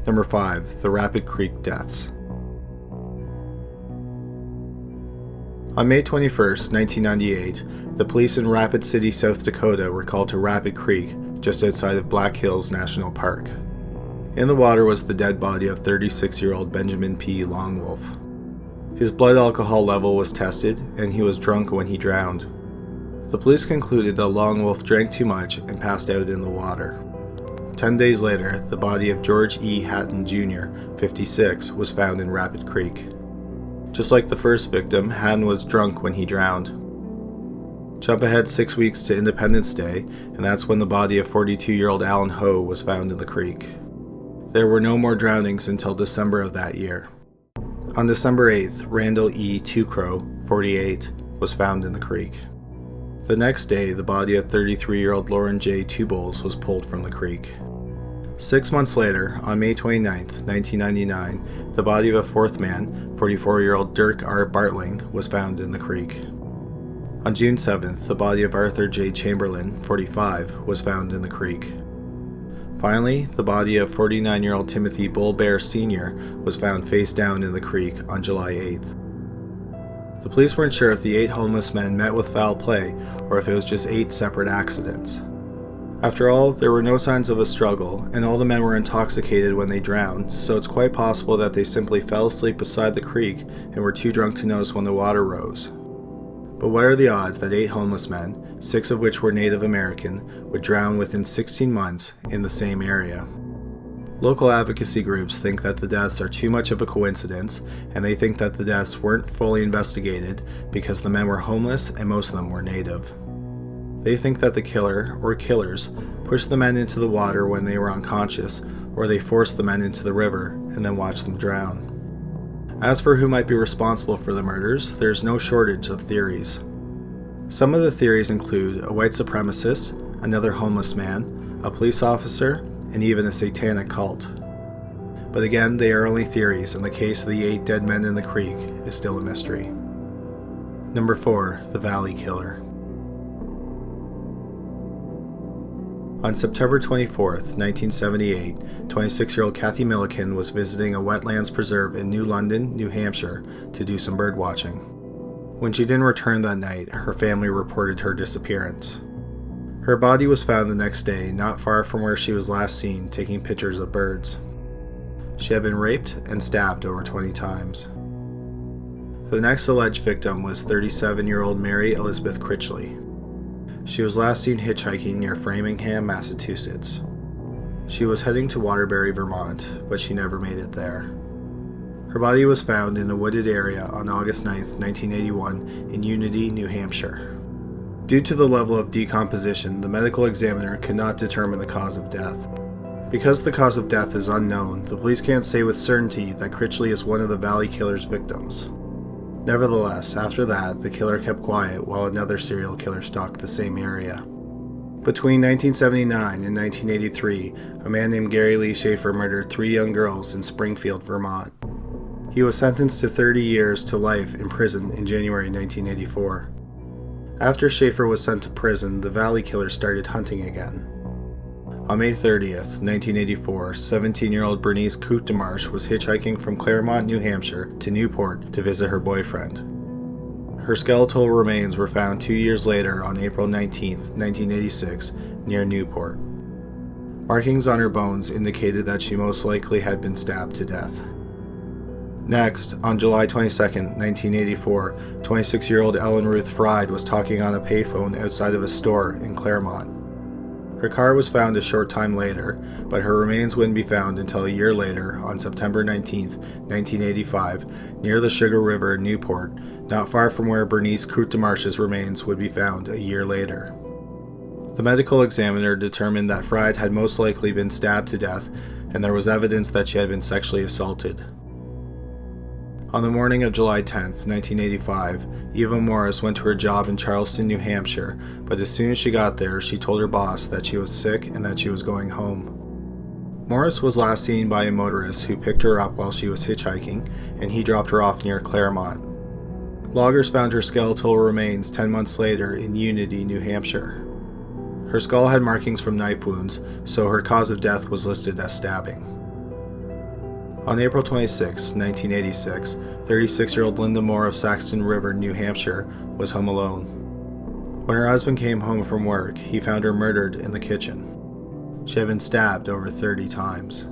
Number 5. The Rapid Creek Deaths. On May 21, 1998, the police in Rapid City, South Dakota were called to Rapid Creek, just outside of Black Hills National Park. In the water was the dead body of 36-year-old Benjamin P. Longwolf. His blood alcohol level was tested, and he was drunk when he drowned. The police concluded that Longwolf drank too much and passed out in the water. 10 days later, the body of George E. Hatton Jr., 56, was found in Rapid Creek. Just like the first victim, Hatton was drunk when he drowned. Jump ahead 6 weeks to Independence Day, and that's when the body of 42-year-old Alan Ho was found in the creek. There were no more drownings until December of that year. On December 8th, Randall E. Tucrow, 48, was found in the creek. The next day, the body of 33-year-old Lauren J. Tubols was pulled from the creek. 6 months later, on May 29, 1999, the body of a fourth man, 44-year-old Dirk R. Bartling, was found in the creek. On June 7th, the body of Arthur J. Chamberlain, 45, was found in the creek. Finally, the body of 49-year-old Timothy Bull Bear Sr. was found face down in the creek on July 8th. The police weren't sure if the 8 homeless men met with foul play or if it was just 8 separate accidents. After all, there were no signs of a struggle, and all the men were intoxicated when they drowned, so it's quite possible that they simply fell asleep beside the creek and were too drunk to notice when the water rose. But what are the odds that 8 homeless men, 6 of which were Native American, would drown within 16 months in the same area? Local advocacy groups think that the deaths are too much of a coincidence, and they think that the deaths weren't fully investigated because the men were homeless and most of them were Native. They think that the killer, or killers, pushed the men into the water when they were unconscious, or they forced the men into the river and then watched them drown. As for who might be responsible for the murders, there's no shortage of theories. Some of the theories include a white supremacist, another homeless man, a police officer, and even a satanic cult. But again, they are only theories, and the case of the 8 dead men in the creek is still a mystery. Number 4. The Valley Killer. On September 24, 1978, 26-year-old Kathy Milliken was visiting a wetlands preserve in New London, New Hampshire, to do some bird watching. When she didn't return that night, her family reported her disappearance. Her body was found the next day, not far from where she was last seen taking pictures of birds. She had been raped and stabbed over 20 times. The next alleged victim was 37-year-old Mary Elizabeth Critchley. She was last seen hitchhiking near Framingham, Massachusetts. She was heading to Waterbury, Vermont, but she never made it there. Her body was found in a wooded area on August 9, 1981, in Unity, New Hampshire. Due to the level of decomposition, the medical examiner could not determine the cause of death. Because the cause of death is unknown, the police can't say with certainty that Critchley is one of the Valley Killer's victims. Nevertheless, after that, the killer kept quiet while another serial killer stalked the same area. Between 1979 and 1983, a man named Gary Lee Schaefer murdered 3 young girls in Springfield, Vermont. He was sentenced to 30 years to life in prison in January 1984. After Schaefer was sent to prison, the Valley Killer started hunting again. On May 30th, 1984, 17-year-old Bernice Coutemarche was hitchhiking from Claremont, New Hampshire to Newport to visit her boyfriend. Her skeletal remains were found 2 years later on April 19, 1986, near Newport. Markings on her bones indicated that she most likely had been stabbed to death. Next, on July 22, 1984, 26-year-old Ellen Ruth Fried was talking on a payphone outside of a store in Claremont. Her car was found a short time later, but her remains wouldn't be found until a year later, on September 19, 1985, near the Sugar River in Newport, not far from where Bernice Coutemarche's remains would be found a year later. The medical examiner determined that Fried had most likely been stabbed to death, and there was evidence that she had been sexually assaulted. On the morning of July 10, 1985, Eva Morris went to her job in Charleston, New Hampshire, but as soon as she got there, she told her boss that she was sick and that she was going home. Morris was last seen by a motorist who picked her up while she was hitchhiking, and he dropped her off near Claremont. Loggers found her skeletal remains 10 months later in Unity, New Hampshire. Her skull had markings from knife wounds, so her cause of death was listed as stabbing. On April 26, 1986, 36-year-old Linda Moore of Saxton River, New Hampshire, was home alone. When her husband came home from work, he found her murdered in the kitchen. She had been stabbed over 30 times.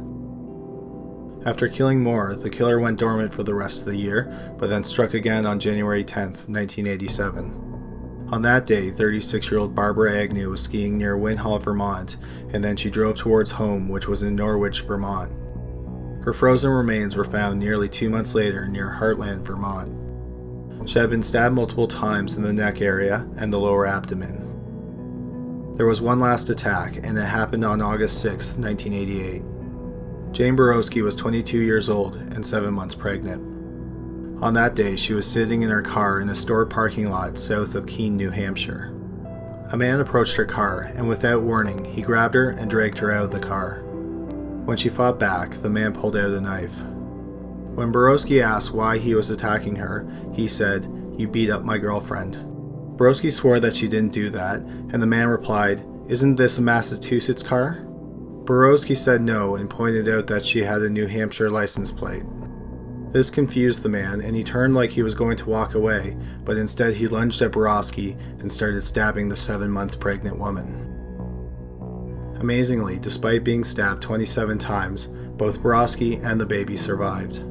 After killing Moore, the killer went dormant for the rest of the year, but then struck again on January 10, 1987. On that day, 36-year-old Barbara Agnew was skiing near Winhall, Vermont, and then she drove towards home, which was in Norwich, Vermont. Her frozen remains were found nearly 2 months later near Heartland, Vermont. She had been stabbed multiple times in the neck area and the lower abdomen. There was one last attack, and it happened on August 6, 1988. Jane Borowski was 22 years old and 7 months pregnant. On that day, she was sitting in her car in a store parking lot south of Keene, New Hampshire. A man approached her car, and without warning, he grabbed her and dragged her out of the car. When she fought back, the man pulled out a knife. When Borowski asked why he was attacking her, he said, "You beat up my girlfriend." Borowski swore that she didn't do that, and the man replied, "Isn't this a Massachusetts car?" Borowski said no and pointed out that she had a New Hampshire license plate. This confused the man, and he turned like he was going to walk away, but instead he lunged at Borowski and started stabbing the 7-month pregnant woman. Amazingly, despite being stabbed 27 times, both Borowski and the baby survived.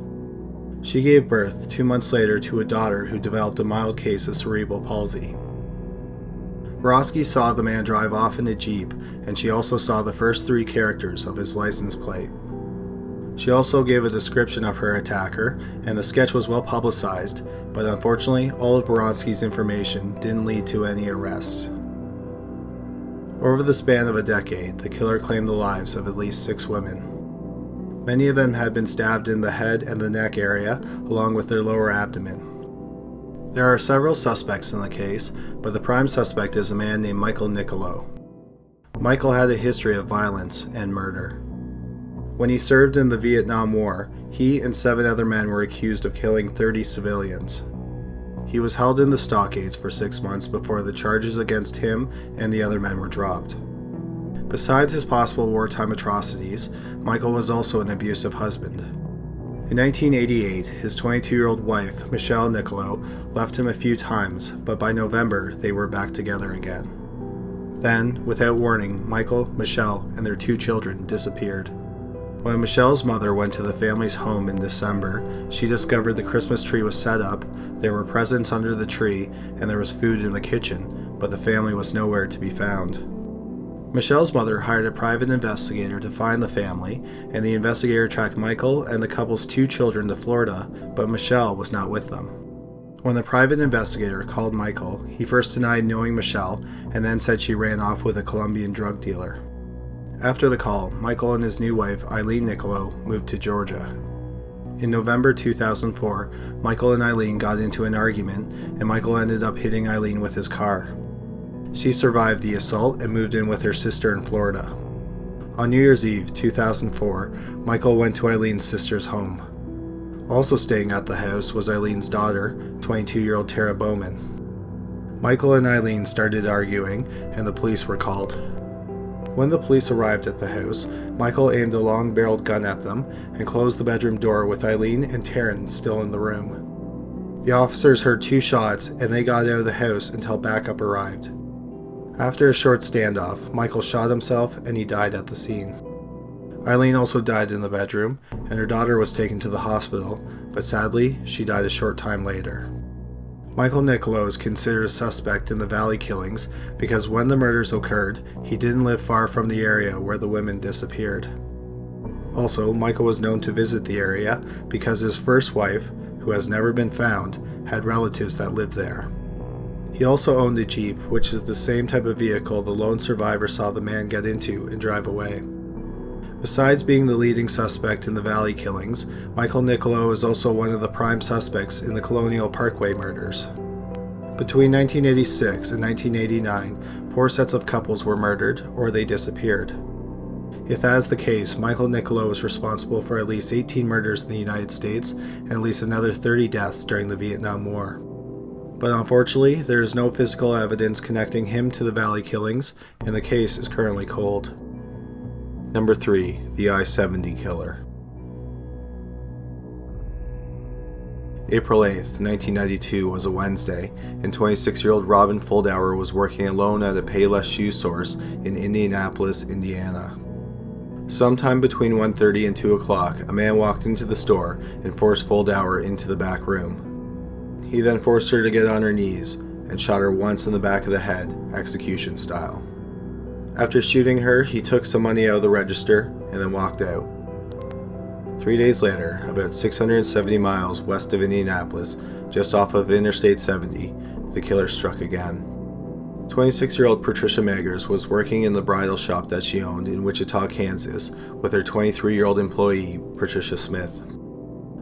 She gave birth 2 months later to a daughter who developed a mild case of cerebral palsy. Borowski saw the man drive off in a Jeep, and she also saw the first 3 characters of his license plate. She also gave a description of her attacker, and the sketch was well publicized, but unfortunately, all of Borowski's information didn't lead to any arrests. Over the span of a decade, the killer claimed the lives of at least 6 women. Many of them had been stabbed in the head and the neck area, along with their lower abdomen. There are several suspects in the case, but the prime suspect is a man named Michael Nicolo. Michael had a history of violence and murder. When he served in the Vietnam War, he and 7 other men were accused of killing 30 civilians. He was held in the stockades for 6 months before the charges against him and the other men were dropped. Besides his possible wartime atrocities, Michael was also an abusive husband. In 1988, his 22-year-old wife, Michelle Nicolo, left him a few times, but by November, they were back together again. Then, without warning, Michael, Michelle, and their 2 children disappeared. When Michelle's mother went to the family's home in December, she discovered the Christmas tree was set up, there were presents under the tree, and there was food in the kitchen, but the family was nowhere to be found. Michelle's mother hired a private investigator to find the family, and the investigator tracked Michael and the couple's 2 children to Florida, but Michelle was not with them. When the private investigator called Michael, he first denied knowing Michelle, and then said she ran off with a Colombian drug dealer. After the call, Michael and his new wife, Eileen Nicolo, moved to Georgia. In November 2004, Michael and Eileen got into an argument, and Michael ended up hitting Eileen with his car. She survived the assault and moved in with her sister in Florida. On New Year's Eve 2004, Michael went to Eileen's sister's home. Also staying at the house was Eileen's daughter, 22-year-old Tara Bowman. Michael and Eileen started arguing, and the police were called. When the police arrived at the house, Michael aimed a long-barreled gun at them and closed the bedroom door with Eileen and Taryn still in the room. The officers heard 2 shots, and they got out of the house until backup arrived. After a short standoff, Michael shot himself and he died at the scene. Eileen also died in the bedroom, and her daughter was taken to the hospital, but sadly, she died a short time later. Michael Nicolo is considered a suspect in the Valley killings because when the murders occurred, he didn't live far from the area where the women disappeared. Also, Michael was known to visit the area because his first wife, who has never been found, had relatives that lived there. He also owned a Jeep, which is the same type of vehicle the lone survivor saw the man get into and drive away. Besides being the leading suspect in the Valley killings, Michael Nicolo is also one of the prime suspects in the Colonial Parkway murders. Between 1986 and 1989, 4 sets of couples were murdered or they disappeared. If that is the case, Michael Nicolo is responsible for at least 18 murders in the United States and at least another 30 deaths during the Vietnam War. But unfortunately, there is no physical evidence connecting him to the Valley killings, and the case is currently cold. Number 3. The I-70 Killer. April 8th, 1992 was a Wednesday, and 26-year-old Robin Fuldauer was working alone at a Payless shoe source in Indianapolis, Indiana. Sometime between 1:30 and 2 o'clock, a man walked into the store and forced Fuldauer into the back room. He then forced her to get on her knees and shot her once in the back of the head, execution style. After shooting her, he took some money out of the register and then walked out. 3 days later, about 670 miles west of Indianapolis, just off of Interstate 70, the killer struck again. 26-year-old Patricia Meggers was working in the bridal shop that she owned in Wichita, Kansas, with her 23-year-old employee, Patricia Smith.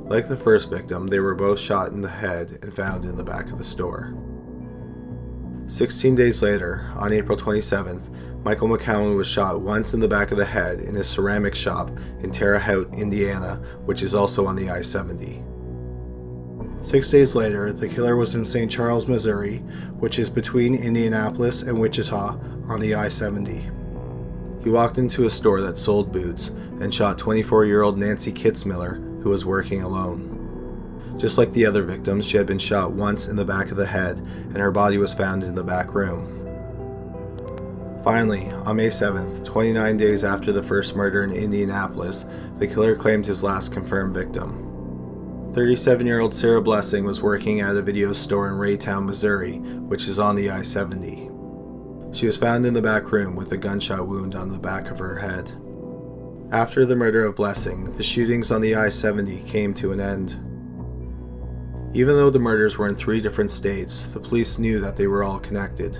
Like the first victim, they were both shot in the head and found in the back of the store. 16 days later, on April 27th, Michael McCowan was shot once in the back of the head in his ceramic shop in Terre Haute, Indiana, which is also on the I-70. 6 days later, the killer was in St. Charles, Missouri, which is between Indianapolis and Wichita on the I-70. He walked into a store that sold boots and shot 24-year-old Nancy Kitzmiller, who was working alone. Just like the other victims, she had been shot once in the back of the head, and her body was found in the back room. Finally, on May 7th, 29 days after the first murder in Indianapolis, the killer claimed his last confirmed victim. 37-year-old Sarah Blessing was working at a video store in Raytown, Missouri, which is on the I-70. She was found in the back room with a gunshot wound on the back of her head. After the murder of Blessing, the shootings on the I-70 came to an end. Even though the murders were in 3 different states, the police knew that they were all connected.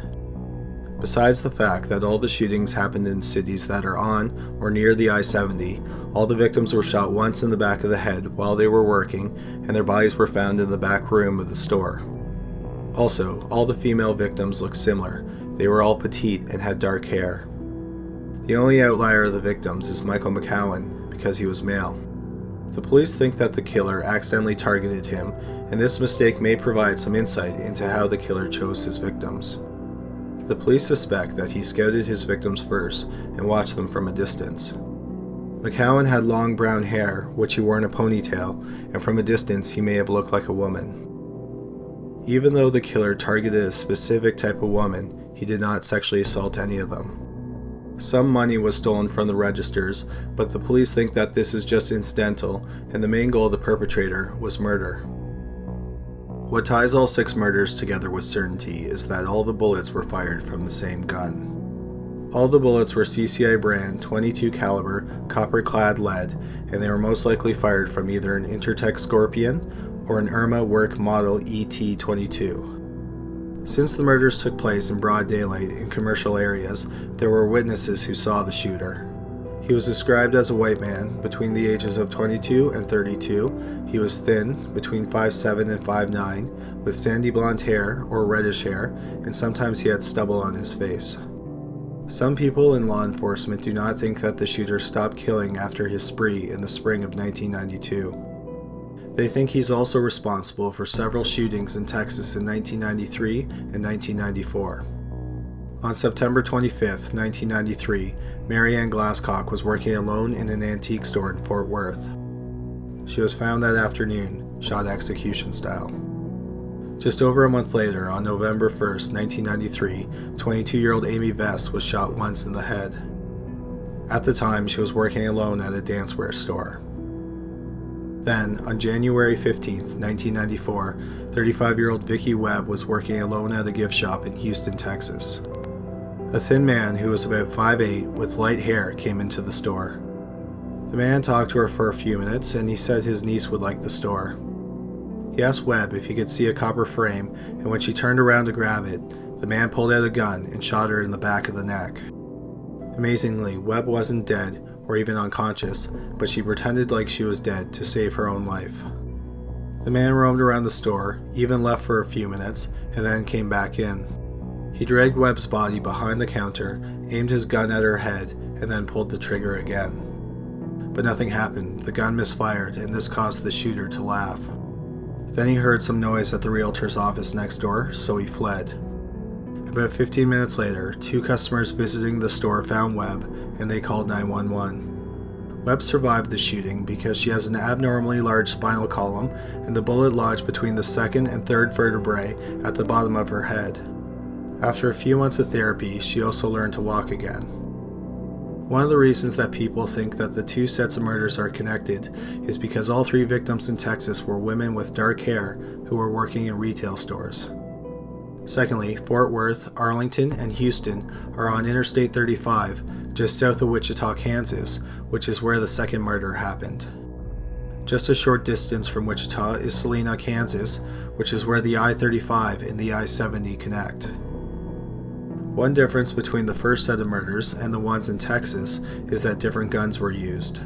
Besides the fact that all the shootings happened in cities that are on or near the I-70, all the victims were shot once in the back of the head while they were working, and their bodies were found in the back room of the store. Also, all the female victims looked similar. They were all petite and had dark hair. The only outlier of the victims is Michael McCowan, because he was male. The police think that the killer accidentally targeted him, and this mistake may provide some insight into how the killer chose his victims. The police suspect that he scouted his victims first and watched them from a distance. McCowan had long brown hair, which he wore in a ponytail, and from a distance he may have looked like a woman. Even though the killer targeted a specific type of woman, he did not sexually assault any of them. Some money was stolen from the registers, but the police think that this is just incidental, and the main goal of the perpetrator was murder. What ties all 6 murders together with certainty is that all the bullets were fired from the same gun. All the bullets were CCI brand .22 caliber copper-clad lead, and they were most likely fired from either an Intertech Scorpion or an Irma Work Model ET-22. Since the murders took place in broad daylight in commercial areas, there were witnesses who saw the shooter. He was described as a white man, between the ages of 22 and 32. He was thin, between 5'7" and 5'9", with sandy blonde hair or reddish hair, and sometimes he had stubble on his face. Some people in law enforcement do not think that the shooter stopped killing after his spree in the spring of 1992. They think he's also responsible for several shootings in Texas in 1993 and 1994. On September 25, 1993, Mary Ann Glasscock was working alone in an antique store in Fort Worth. She was found that afternoon, shot execution style. Just over a month later, on November 1, 1993, 22-year-old Amy Vest was shot once in the head. At the time, she was working alone at a dancewear store. Then, on January 15, 1994, 35-year-old Vicki Webb was working alone at a gift shop in Houston, Texas. A thin man who was about 5'8" with light hair came into the store. The man talked to her for a few minutes, and he said his niece would like the store. He asked Webb if he could see a copper frame, and when she turned around to grab it, the man pulled out a gun and shot her in the back of the neck. Amazingly, Webb wasn't dead or even unconscious, but she pretended like she was dead to save her own life. The man roamed around the store, even left for a few minutes, and then came back in. He dragged Webb's body behind the counter, aimed his gun at her head, and then pulled the trigger again. But nothing happened. The gun misfired, and this caused the shooter to laugh. Then he heard some noise at the realtor's office next door, so he fled. About 15 minutes later, 2 customers visiting the store found Webb, and they called 911. Webb survived the shooting because she has an abnormally large spinal column and the bullet lodged between the second and third vertebrae at the bottom of her head. After a few months of therapy, she also learned to walk again. One of the reasons that people think that the two sets of murders are connected is because all three victims in Texas were women with dark hair who were working in retail stores. Secondly, Fort Worth, Arlington, and Houston are on Interstate 35, just south of Wichita, Kansas, which is where the second murder happened. Just a short distance from Wichita is Salina, Kansas, which is where the I-35 and the I-70 connect. One difference between the first set of murders and the ones in Texas is that different guns were used.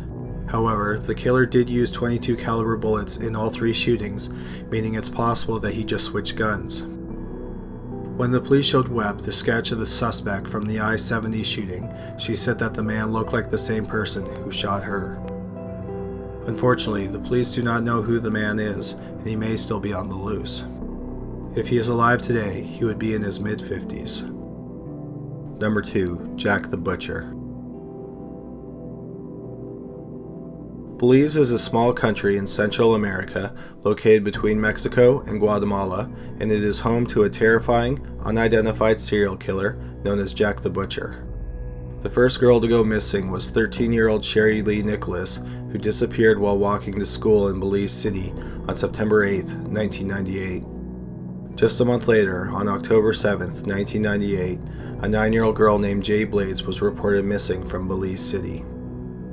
However, the killer did use .22 caliber bullets in all three shootings, meaning it's possible that he just switched guns. When the police showed Webb the sketch of the suspect from the I-70 shooting, she said that the man looked like the same person who shot her. Unfortunately, the police do not know who the man is, and he may still be on the loose. If he is alive today, he would be in his mid-50s. Number 2. Jack the Butcher. Belize is a small country in Central America located between Mexico and Guatemala, and it is home to a terrifying, unidentified serial killer known as Jack the Butcher. The first girl to go missing was 13-year-old Sherry Lee Nicholas, who disappeared while walking to school in Belize City on September 8, 1998. Just a month later, on October 7, 1998, a 9-year-old girl named Jay Blades was reported missing from Belize City.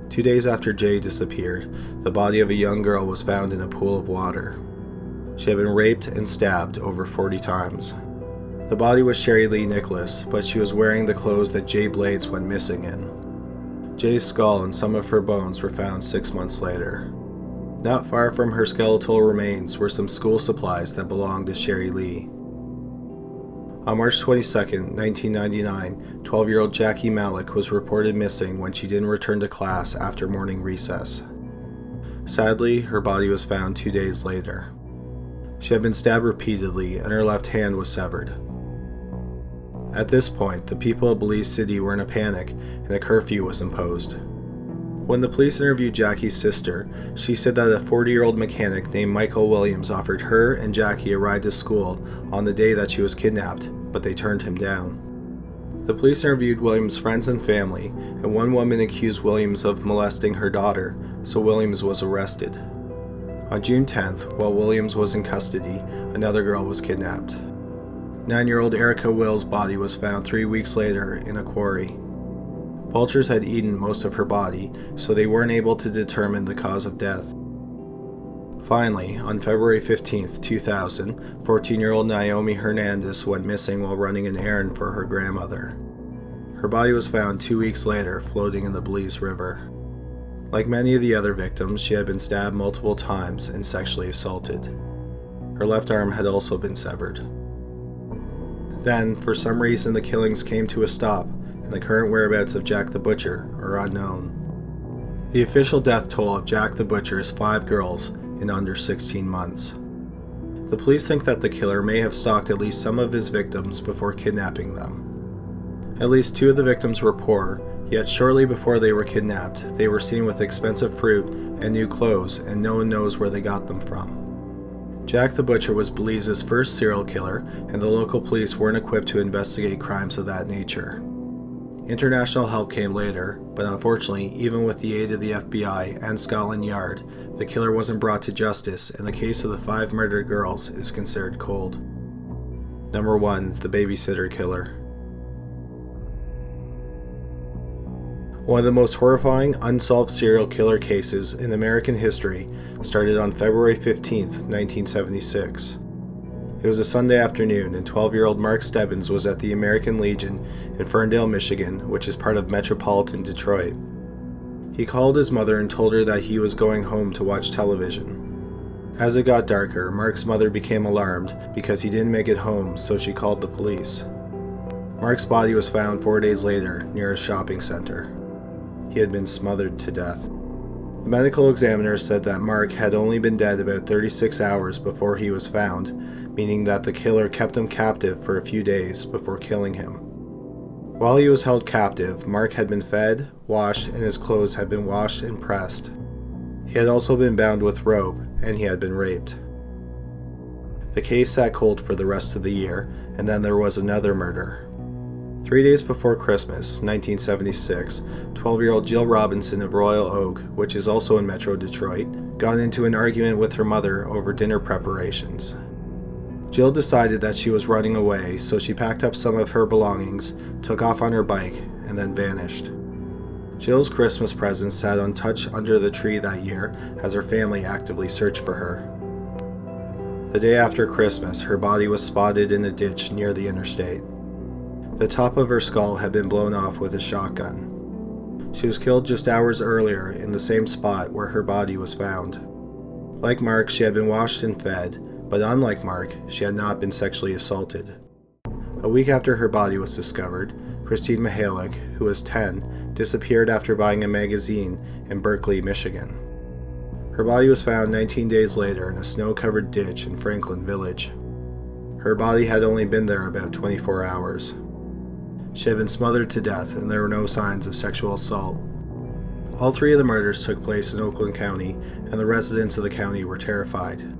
2 days after Jay disappeared, the body of a young girl was found in a pool of water. She had been raped and stabbed over 40 times. The body was Sherry Lee Nicholas, but she was wearing the clothes that Jay Blades went missing in. Jay's skull and some of her bones were found 6 months later. Not far from her skeletal remains were some school supplies that belonged to Sherry Lee. On March 22, 1999, 12-year-old Jackie Malik was reported missing when she didn't return to class after morning recess. Sadly, her body was found 2 days later. She had been stabbed repeatedly and her left hand was severed. At this point, the people of Belize City were in a panic and a curfew was imposed. When the police interviewed Jackie's sister, she said that a 40-year-old mechanic named Michael Williams offered her and Jackie a ride to school on the day that she was kidnapped, but they turned him down. The police interviewed Williams' friends and family, and one woman accused Williams of molesting her daughter, so Williams was arrested. On June 10th, while Williams was in custody, another girl was kidnapped. 9-year-old Erica Will's body was found 3 weeks later in a quarry. Vultures had eaten most of her body, so they weren't able to determine the cause of death. Finally, on February 15, 2000, 14-year-old Naomi Hernandez went missing while running an errand for her grandmother. Her body was found 2 weeks later, floating in the Belize River. Like many of the other victims, she had been stabbed multiple times and sexually assaulted. Her left arm had also been severed. Then, for some reason, the killings came to a stop, and the current whereabouts of Jack the Butcher are unknown. The official death toll of Jack the Butcher is 5 girls in under 16 months. The police think that the killer may have stalked at least some of his victims before kidnapping them. At least 2 of the victims were poor, yet shortly before they were kidnapped, they were seen with expensive fruit and new clothes, and no one knows where they got them from. Jack the Butcher was Belize's first serial killer, and the local police weren't equipped to investigate crimes of that nature. International help came later, but unfortunately, even with the aid of the FBI and Scotland Yard, the killer wasn't brought to justice, and the case of the 5 murdered girls is considered cold. Number 1. The Babysitter Killer. One of the most horrifying unsolved serial killer cases in American history started on February 15, 1976. It was a Sunday afternoon, and 12-year-old Mark Stebbins was at the American Legion in Ferndale, Michigan, which is part of metropolitan Detroit. He called his mother and told her that he was going home to watch television. As it got darker, Mark's mother became alarmed because he didn't make it home, so she called the police. Mark's body was found 4 days later near a shopping center. He had been smothered to death. The medical examiner said that Mark had only been dead about 36 hours before he was found, meaning that the killer kept him captive for a few days before killing him. While he was held captive, Mark had been fed, washed, and his clothes had been washed and pressed. He had also been bound with rope, and he had been raped. The case sat cold for the rest of the year, and then there was another murder. 3 days before Christmas, 1976, 12-year-old Jill Robinson of Royal Oak, which is also in Metro Detroit, got into an argument with her mother over dinner preparations. Jill decided that she was running away, so she packed up some of her belongings, took off on her bike, and then vanished. Jill's Christmas presents sat untouched under the tree that year as her family actively searched for her. The day after Christmas, her body was spotted in a ditch near the interstate. The top of her skull had been blown off with a shotgun. She was killed just hours earlier in the same spot where her body was found. Like Mark, she had been washed and fed, but unlike Mark, she had not been sexually assaulted. A week after her body was discovered, Christine Mihalik, who was 10, disappeared after buying a magazine in Berkeley, Michigan. Her body was found 19 days later in a snow-covered ditch in Franklin Village. Her body had only been there about 24 hours. She had been smothered to death, and there were no signs of sexual assault. All three of the murders took place in Oakland County, and the residents of the county were terrified.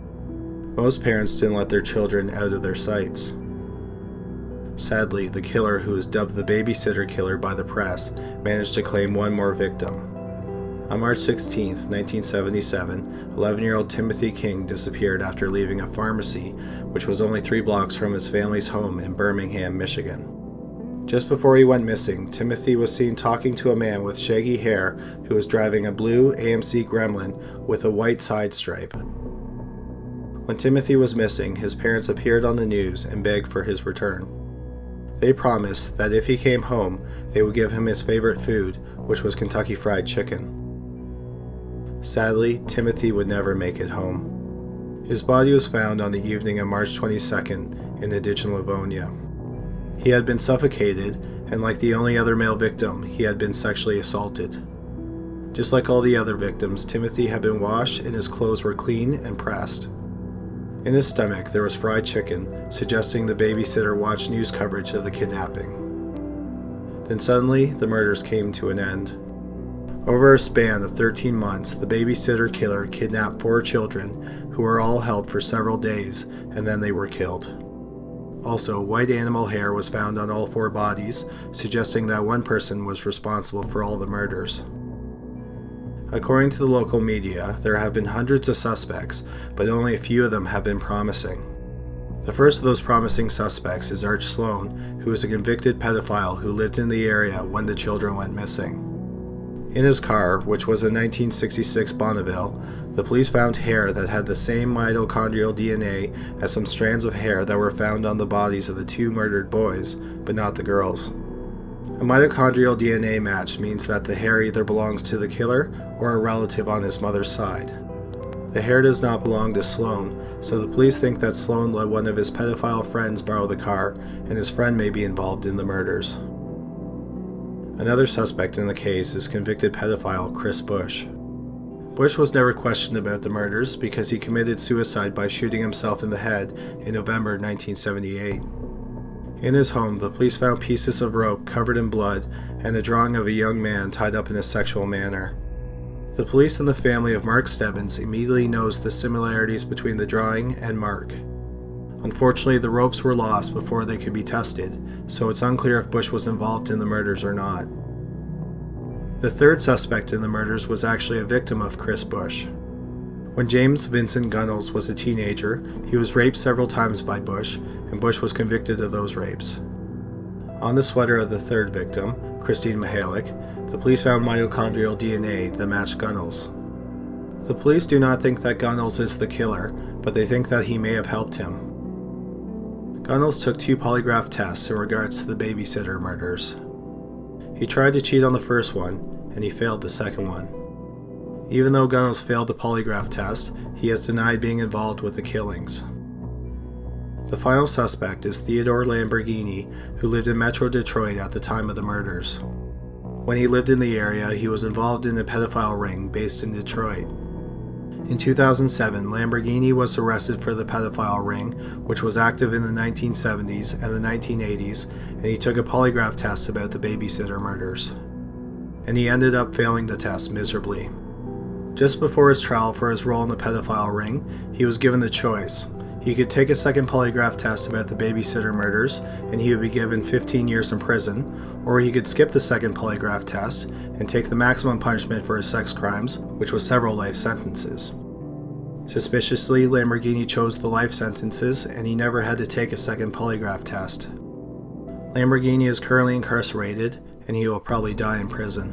Most parents didn't let their children out of their sights. Sadly, the killer, who was dubbed the Babysitter Killer by the press, managed to claim one more victim. On March 16, 1977, 11-year-old Timothy King disappeared after leaving a pharmacy, which was only 3 blocks from his family's home in Birmingham, Michigan. Just before he went missing, Timothy was seen talking to a man with shaggy hair who was driving a blue AMC Gremlin with a white side stripe. When Timothy was missing, his parents appeared on the news and begged for his return. They promised that if he came home, they would give him his favorite food, which was Kentucky Fried Chicken. Sadly, Timothy would never make it home. His body was found on the evening of March 22nd in a ditch in Livonia. He had been suffocated, and like the only other male victim, he had been sexually assaulted. Just like all the other victims, Timothy had been washed and his clothes were clean and pressed. In his stomach, there was fried chicken, suggesting the babysitter watched news coverage of the kidnapping. Then suddenly, the murders came to an end. Over a span of 13 months, the babysitter killer kidnapped 4 children, who were all held for several days, and then they were killed. Also, white animal hair was found on all 4 bodies, suggesting that one person was responsible for all the murders. According to the local media, there have been hundreds of suspects, but only a few of them have been promising. The first of those promising suspects is Arch Sloan, who is a convicted pedophile who lived in the area when the children went missing. In his car, which was a 1966 Bonneville, the police found hair that had the same mitochondrial DNA as some strands of hair that were found on the bodies of the 2 murdered boys, but not the girls. A mitochondrial DNA match means that the hair either belongs to the killer or a relative on his mother's side. The hair does not belong to Sloan, so the police think that Sloan let one of his pedophile friends borrow the car, and his friend may be involved in the murders. Another suspect in the case is convicted pedophile Chris Bush. Bush was never questioned about the murders because he committed suicide by shooting himself in the head in November 1978. In his home, the police found pieces of rope covered in blood and a drawing of a young man tied up in a sexual manner. The police and the family of Mark Stebbins immediately noticed the similarities between the drawing and Mark. Unfortunately, the ropes were lost before they could be tested, so it's unclear if Bush was involved in the murders or not. The third suspect in the murders was actually a victim of Chris Bush. When James Vincent Gunnels was a teenager, he was raped several times by Bush, and Bush was convicted of those rapes. On the sweater of the third victim, Christine Mihalik, the police found mitochondrial DNA that matched Gunnels. The police do not think that Gunnels is the killer, but they think that he may have helped him. Gunnels took 2 polygraph tests in regards to the babysitter murders. He tried to cheat on the first one, and he failed the second one. Even though Gunnels failed the polygraph test, he has denied being involved with the killings. The final suspect is Theodore Lamborghini, who lived in Metro Detroit at the time of the murders. When he lived in the area, he was involved in a pedophile ring based in Detroit. In 2007, Lamborghini was arrested for the pedophile ring, which was active in the 1970s and the 1980s, and he took a polygraph test about the babysitter murders. And he ended up failing the test miserably. Just before his trial for his role in the pedophile ring, he was given the choice. He could take a second polygraph test about the babysitter murders, and he would be given 15 years in prison, or he could skip the second polygraph test and take the maximum punishment for his sex crimes, which was several life sentences. Suspiciously, Lamborghini chose the life sentences, and he never had to take a second polygraph test. Lamborghini is currently incarcerated, and he will probably die in prison.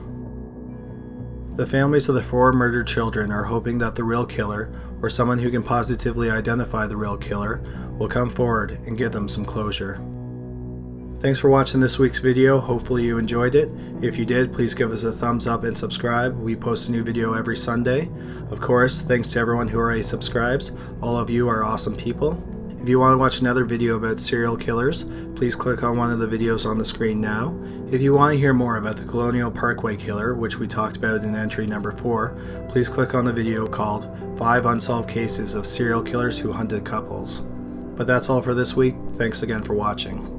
The families of the 4 murdered children are hoping that the real killer, or someone who can positively identify the real killer, will come forward and give them some closure. Thanks for watching this week's video. Hopefully you enjoyed it. If you did, please give us a thumbs up and subscribe. We post a new video every Sunday. Of course, thanks to everyone who already subscribes. All of you are awesome people. If you want to watch another video about serial killers, please click on one of the videos on the screen now. If you want to hear more about the Colonial Parkway Killer, which we talked about in entry number 4, please click on the video called 5 Unsolved Cases of Serial Killers Who Hunted Couples. But that's all for this week. Thanks again for watching.